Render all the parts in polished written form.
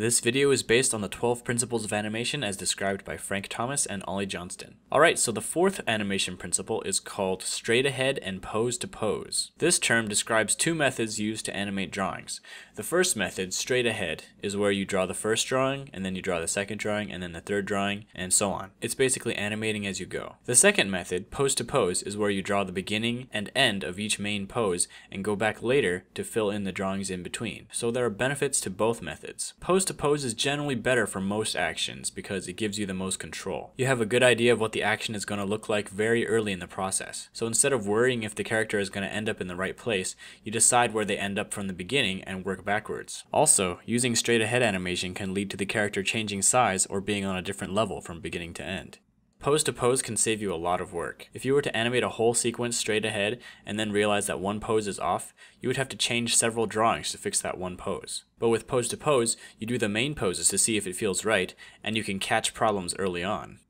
This video is based on the 12 principles of animation as described by Frank Thomas and Ollie Johnston. Alright, so the fourth animation principle is called straight ahead and pose to pose. This term describes two methods used to animate drawings. The first method, straight ahead, is where you draw the first drawing, and then you draw the second drawing, and then the third drawing, and so on. It's basically animating as you go. The second method, pose to pose, is where you draw the beginning and end of each main pose and go back later to fill in the drawings in between. So there are benefits to both methods. Pose to pose is generally better for most actions because it gives you the most control. You have a good idea of what the action is going to look like very early in the process. So instead of worrying if the character is going to end up in the right place, you decide where they end up from the beginning and work backwards. Also, using straight ahead animation can lead to the character changing size or being on a different level from beginning to end. Pose to pose can save you a lot of work. If you were to animate a whole sequence straight ahead and then realize that one pose is off, you would have to change several drawings to fix that one pose. But with pose to pose, you do the main poses to see if it feels right, and you can catch problems early on.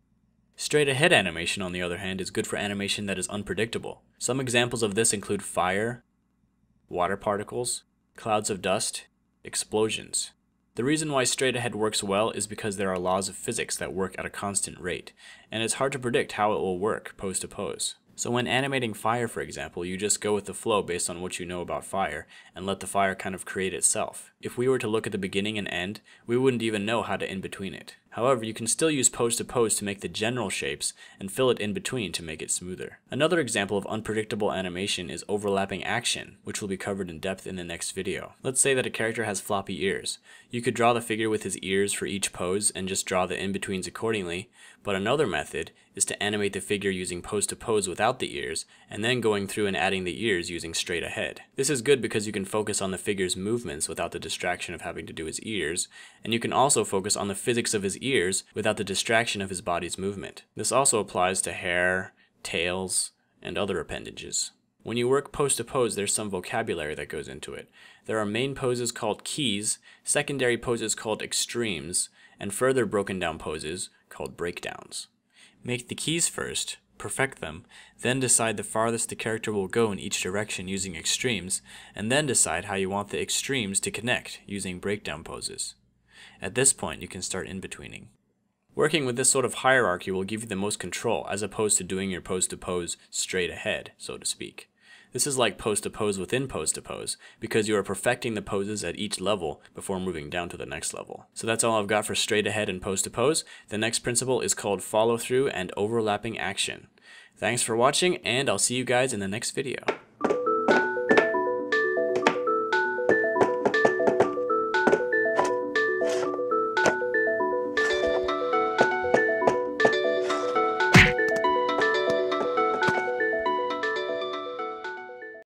Straight ahead animation, on the other hand, is good for animation that is unpredictable. Some examples of this include fire, water particles, clouds of dust, explosions. The reason why straight ahead works well is because there are laws of physics that work at a constant rate, and it's hard to predict how it will work pose to pose. So when animating fire, for example, you just go with the flow based on what you know about fire, and let the fire kind of create itself. If we were to look at the beginning and end, we wouldn't even know how to in-between it. However, you can still use pose to pose to make the general shapes and fill it in between to make it smoother. Another example of unpredictable animation is overlapping action, which will be covered in depth in the next video. Let's say that a character has floppy ears. You could draw the figure with his ears for each pose and just draw the in-betweens accordingly, but another method is to animate the figure using pose to pose without the ears, and then going through and adding the ears using straight ahead. This is good because you can focus on the figure's movements without the distraction of having to do his ears, and you can also focus on the physics of his ears without the distraction of his body's movement. This also applies to hair, tails, and other appendages. When you work pose to pose, there's some vocabulary that goes into it. There are main poses called keys, secondary poses called extremes, and further broken down poses called breakdowns. Make the keys first, perfect them, then decide the farthest the character will go in each direction using extremes, and then decide how you want the extremes to connect using breakdown poses. At this point, you can start in-betweening. Working with this sort of hierarchy will give you the most control as opposed to doing your pose to pose straight ahead, so to speak. This is like pose to pose within pose to pose because you are perfecting the poses at each level before moving down to the next level. So that's all I've got for straight ahead and pose to pose. The next principle is called follow through and overlapping action. Thanks for watching, and I'll see you guys in the next video.